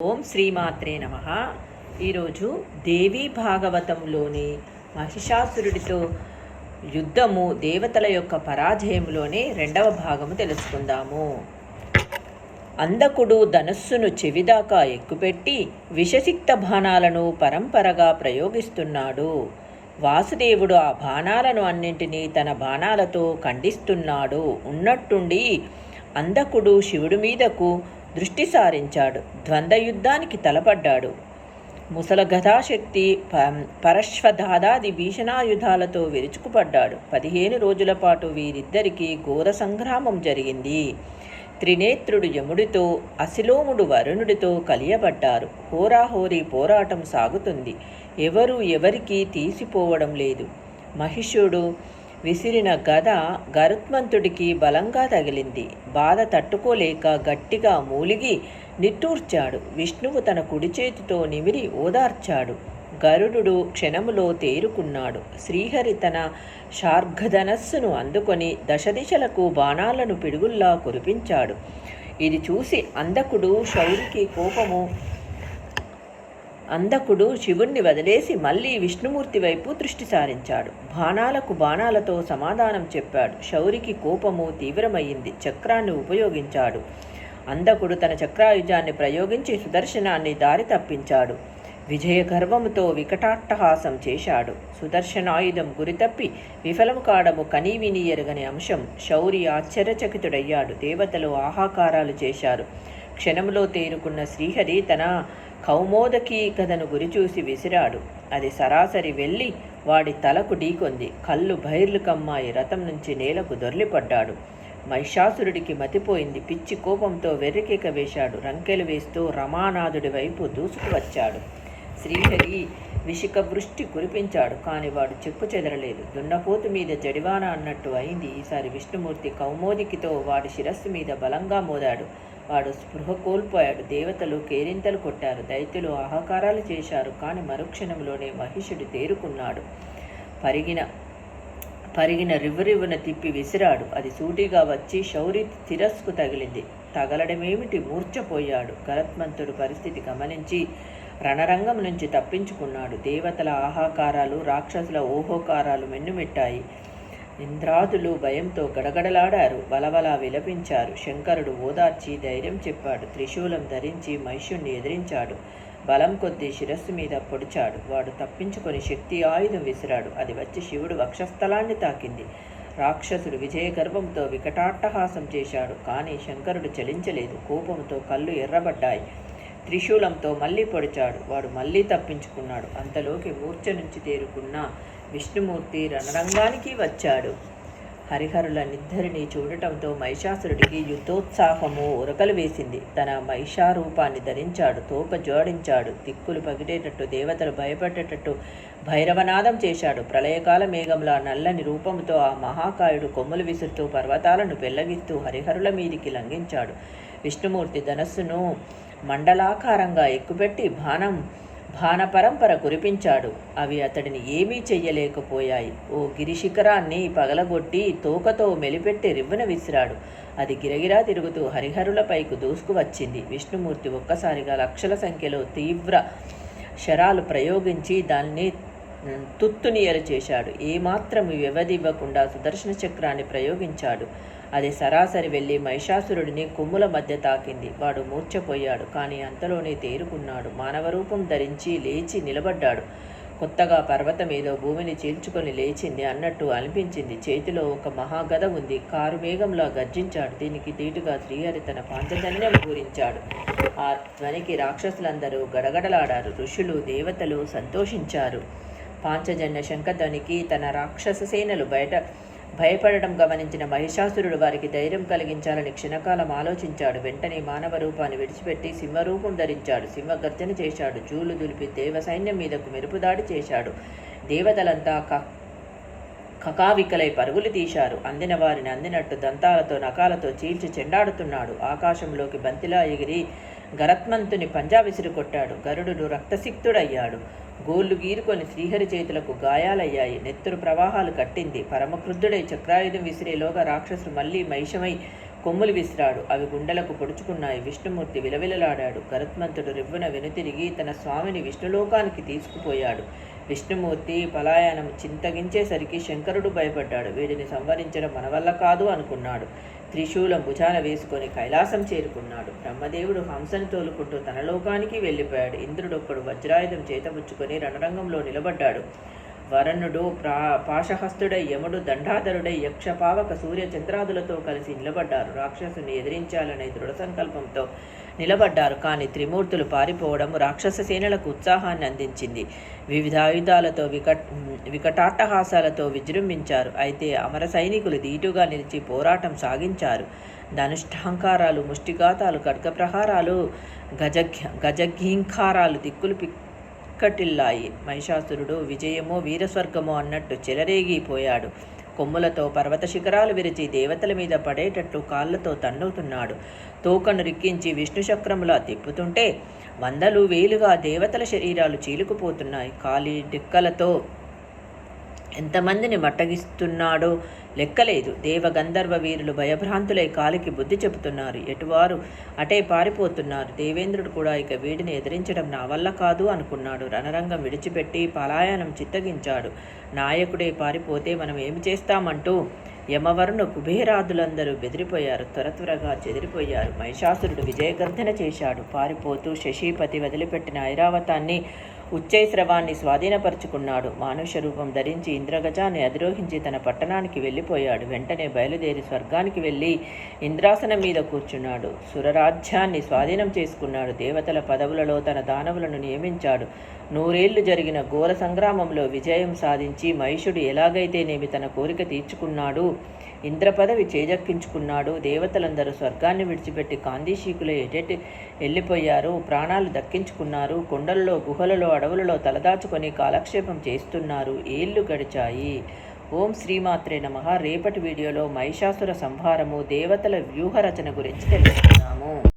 ఓం శ్రీమాత్రే నమః. ఈరోజు దేవీ భాగవతంలోని మహిషాసురుడితో యుద్ధము, దేవతల యొక్క పరాజయంలోనే రెండవ భాగము తెలుసుకుందాము. అంధకుడు ధనస్సును చెవిదాకా ఎక్కుపెట్టి విషసిక్త బాణాలను పరంపరగా ప్రయోగిస్తున్నాడు. వాసుదేవుడు ఆ బాణాలను అన్నింటినీ తన బాణాలతో ఖండిస్తున్నాడు. ఉన్నట్టుండి అంధకుడు శివుడి మీదకు దృష్టి సారించాడు. ద్వంద్వయుద్ధానికి తలపడ్డాడు. ముసల గదాశక్తి పరశ్వధాదాది భీషణాయుధాలతో విరుచుకుపడ్డాడు. 15 రోజుల పాటు వీరిద్దరికీ ఘోర సంగ్రామం జరిగింది. త్రినేత్రుడు యముడితో, అసిలోముడు వరుణుడితో కలియబడ్డారు. హోరాహోరీ పోరాటం సాగుతుంది. ఎవరు ఎవరికీ తీసిపోవడం లేదు. మహిషుడు విసిరిన గద గరుత్మంతుడికి బలంగా తగిలింది. బాధ తట్టుకోలేక గట్టిగా మూలిగి నిట్టూర్చాడు. విష్ణువు తన కుడి చేతితో నిమిరి ఓదార్చాడు. గరుడు క్షణములో తేరుకున్నాడు. శ్రీహరి తన శార్ఘధనస్సును అందుకొని దశదిశలకు బాణాలను పిడుగుల్లా కురిపించాడు. ఇది చూసి అంధకుడు శివుణ్ణి వదిలేసి మళ్ళీ విష్ణుమూర్తి వైపు దృష్టి సారించాడు. బాణాలకు బాణాలతో సమాధానం చెప్పాడు. శౌరికి కోపము తీవ్రమయ్యింది. చక్రాన్ని ఉపయోగించాడు. అంధకుడు తన చక్రాయుజాన్ని ప్రయోగించి సుదర్శనాన్ని దారి తప్పించాడు. విజయ గర్వముతో వికటాట్టహాసం చేశాడు. సుదర్శనాయుధం గురితప్పి విఫలము కావడము కనీవిని ఎరగని అంశం. శౌరి ఆశ్చర్యచకితుడయ్యాడు. దేవతలు ఆహాకారాలు చేశారు. క్షణములో తేరుకున్న శ్రీహరి తన కౌమోదకీ కథను గురిచూసి విసిరాడు. అది సరాసరి వెళ్ళి వాడి తలకు ఢీకొంది. కళ్ళు బైర్లు కమ్మాయి. రథం నుంచి నేలకు దొర్లిపడ్డాడు. మహిషాసురుడికి మతిపోయింది. పిచ్చి కోపంతో వెర్రికేక వేశాడు. రంకెలు వేస్తూ రమానాథుడి వైపు దూసుకువచ్చాడు. శ్రీహరి విషిక వృష్టి కురిపించాడు. కాని వాడు చెక్కు చెదరలేదు. దున్నపోతు మీద జడివాన అన్నట్టు అయింది. ఈసారి విష్ణుమూర్తి కౌమోదికితో వాడి శిరస్సు మీద బలంగా మోదాడు. వాడు స్పృహ కోల్పోయాడు. దేవతలు కేరింతలు కొట్టారు. దైత్యులు ఆహాకారాలు చేశారు. కాని మరుక్షణంలోనే మహిషుడు తేరుకున్నాడు. పరిగిన రివ్వురివ్వున తిప్పి విసిరాడు. అది సూటిగా వచ్చి శౌరి శిరస్సుకు తగిలింది. తగలడమేమిటి, మూర్ఛపోయాడు. గరుత్మంతుడు పరిస్థితి గమనించి రణరంగం నుంచి తప్పించుకున్నాడు. దేవతల ఆహాకారాలు, రాక్షసుల ఓహోకారాలు మెన్నుమెట్టాయి. ఇంద్రాదులు భయంతో గడగడలాడారు. బలబలా విలపించారు. శంకరుడు ఓదార్చి ధైర్యం చెప్పాడు. త్రిశూలం ధరించి మహిషుణ్ణి ఎదిరించాడు. బలం కొద్దీ శిరస్సు మీద పొడిచాడు. వాడు తప్పించుకొని శక్తి ఆయుధం విసిరాడు. అది వచ్చి శివుడు వక్షస్థలాన్ని తాకింది. రాక్షసుడు విజయ గర్వంతో వికటాట్టహాసం చేశాడు. కానీ శంకరుడు చలించలేదు. కోపంతో కళ్ళు ఎర్రబడ్డాయి. త్రిశూలంతో మళ్ళీ పొడిచాడు. వాడు మళ్ళీ తప్పించుకున్నాడు. అంతలోకి మూర్ఛ నుంచి తేరుకున్న విష్ణుమూర్తి రణరంగానికి వచ్చాడు. హరిహరులనిద్దరినీ చూడటంతో మహిషాసురుడికి యుద్ధోత్సాహము ఉరకలు వేసింది. తన మహిషారూపాన్ని ధరించాడు. తోక జోడించాడు. దిక్కులు పగిలేటట్టు, దేవతలు భయపడేటట్టు భైరవనాదం చేశాడు. ప్రళయకాల మేఘంలా నల్లని రూపంతో ఆ మహాకాయుడు కొమ్ములు విసురుతూ పర్వతాలను పెళ్లగిస్తూ హరిహరుల మీదికి లంఘించాడు. విష్ణుమూర్తి ధనస్సును మండలాకారంగా ఎక్కుపెట్టి బాణ పరంపర కురిపించాడు. అవి అతడిని ఏమీ చెయ్యలేకపోయాయి. ఓ గిరిశిఖరాన్ని పగలగొట్టి తోకతో మెలిపెట్టి రివ్వున విసిరాడు. అది గిరగిరా తిరుగుతూ హరిహరులపైకు దూసుకువచ్చింది. విష్ణుమూర్తి ఒక్కసారిగా లక్షల సంఖ్యలో తీవ్ర శరాలు ప్రయోగించి దాన్ని తుత్తునియలు చేశాడు. ఏమాత్రం వ్యవధి ఇవ్వకుండా సుదర్శన చక్రాన్ని ప్రయోగించాడు. అది సరాసరి వెళ్ళి మహిషాసురుడిని కొమ్ముల మధ్య తాకింది. వాడు మూర్ఛపోయాడు. కానీ అంతలోనే తేరుకున్నాడు. మానవరూపం ధరించి లేచి నిలబడ్డాడు. కొత్తగా పర్వతం ఏదో భూమిని చీల్చుకొని లేచింది అన్నట్టు అనిపించింది. చేతిలో ఒక మహాగద ఉంది. కారు మేఘంలా గర్జించాడు. దీనికి దీటుగా శ్రీహరి తన పాంచజన్యం పూరించాడు. ఆ ధ్వనికి రాక్షసులందరూ గడగడలాడారు. ఋషులు, దేవతలు సంతోషించారు. పాంచజన్య శంఖధ్వనికి తన రాక్షస సేనలు భయపడడం గమనించిన మహిషాసురుడు వారికి ధైర్యం కలిగించాలని క్షణకాలం ఆలోచించాడు. వెంటనే మానవ రూపాన్ని విడిచిపెట్టి సింహరూపం ధరించాడు. సింహగర్జన చేశాడు. జూలు దులిపి దేవ సైన్యం మీదకు మెరుపుదాడి చేశాడు. దేవతలంతా కకావికలై పరుగులు తీశారు. అందిన వారిని అందినట్టు దంతాలతో నకాలతో చీల్చి చెండాడుతున్నాడు. ఆకాశంలోకి బంతిలా ఎగిరి గరుత్మంతుని పంజా విసిరి కొట్టాడు. గరుడు రక్తసిక్తుడయ్యాడు. గోళ్లు గీరుకొని శ్రీహరి చేతులకు గాయాలయ్యాయి. నెత్తురు ప్రవాహాలు కట్టింది. పరమక్రుద్ధుడై చక్రాయుధం విసిరేలోగా రాక్షసుడు మళ్ళీ మహిషమై కొమ్ములు విసిరాడు. అవి గుండెలకు పొడుచుకున్నాయి. విష్ణుమూర్తి విలవిలలాడాడు. గరుత్మంతుడు రివ్వున వెనుతిరిగి తన స్వామిని విష్ణులోకానికి తీసుకుపోయాడు. విష్ణుమూర్తి పలాయనం చింతగించేసరికి శంకరుడు భయపడ్డాడు. వీడిని సంవరించడం మన వల్ల కాదు అనుకున్నాడు. త్రిశూలం భుజాన వేసుకొని కైలాసం చేరుకున్నాడు. బ్రహ్మదేవుడు హంసను తోలుకుంటూ తన లోకానికి వెళ్ళిపోయాడు. ఇంద్రుడొక్కడు వజ్రాయుధం చేతబుచ్చుకొని రణరంగంలో నిలబడ్డాడు. వరుణుడు పాశహస్తుడై, యముడు దండాధరుడై, యక్షపావక సూర్య చంద్రాదులతో కలిసి నిలబడ్డారు. రాక్షసుని ఎదిరించాలనే దృఢ సంకల్పంతో నిలబడ్డారు. కానీ త్రిమూర్తులు పారిపోవడం రాక్షస సేనలకు ఉత్సాహాన్ని అందించింది. వివిధ ఆయుధాలతో వికటాట్టహాసాలతో విజృంభించారు. అయితే అమర సైనికులు ధీటుగా నిలిచి పోరాటం సాగించారు. ధనుష్ఠాంకారాలు, ముష్టిఘాతాలు, ఖడ్గప్రహారాలు, గజఘీంకారాలు దిక్కులు పిక్కటిల్లాయి. మహిషాసురుడు విజయమో వీరస్వర్గమో అన్నట్టు చెలరేగిపోయాడు. కొమ్ములతో పర్వత శిఖరాలు విరిచి దేవతల మీద పడేటట్లు కాళ్లతో తన్నుతున్నాడు. తోకను రిక్కించి విష్ణు చక్రములా తిప్పుతుంటే వందలు వేలుగా దేవతల శరీరాలు చీలుకుపోతున్నాయి. కాలి డిక్కలతో ఎంతమందిని మట్టగిస్తున్నాడో లెక్కలేదు. దేవగంధర్వ వీరులు భయభ్రాంతులై కాలికి బుద్ధి చెబుతున్నారు. ఎటువారు అటే పారిపోతున్నారు. దేవేంద్రుడు కూడా ఇక వీడిని ఎదిరించడం నా వల్ల కాదు అనుకున్నాడు. రణరంగం విడిచిపెట్టి పలాయనం చిత్తగించాడు. నాయకుడే పారిపోతే మనం ఏమి చేస్తామంటూ యమవరుణు కుబేరాదులందరూ బెదిరిపోయారు. త్వరగా చెదిరిపోయారు. మహిషాసురుడు విజయగర్జన చేశాడు. పారిపోతూ శశీపతి వదిలిపెట్టిన ఐరావతాన్ని ఉచ్చైస్రవాన్ని స్వాధీనపరుచుకున్నాడు. మానుష రూపం ధరించి ఇంద్రగజాన్ని అధిరోహించి తన పట్టణానికి వెళ్ళిపోయాడు. వెంటనే బయలుదేరి స్వర్గానికి వెళ్ళి ఇంద్రాసనం మీద కూర్చున్నాడు. సురరాజ్యాన్ని స్వాధీనం చేసుకున్నాడు. దేవతల పదవులలో తన దానవులను నియమించాడు. 100 ఏళ్లు జరిగిన ఘోర సంగ్రామంలో విజయం సాధించి మహిషుడు ఎలాగైతేనేమి తన కోరిక తీర్చుకున్నాడు. ఇంద్ర పదవి చేజక్కించుకున్నాడు. దేవతలందరూ స్వర్గాన్ని విడిచిపెట్టి కాందీశీకులు ఎటెటి వెళ్ళిపోయారు. ప్రాణాలు దక్కించుకున్నారు. కొండలలో, గుహలలో, అడవులలో తలదాచుకొని కాలక్షేపం చేస్తున్నారు. ఏళ్ళు గడిచాయి. ఓం శ్రీమాత్రే నమః. రేపటి వీడియోలో మహిషాసుర సంహారము, దేవతల వ్యూహరచన గురించి తెలుసుకుందాము.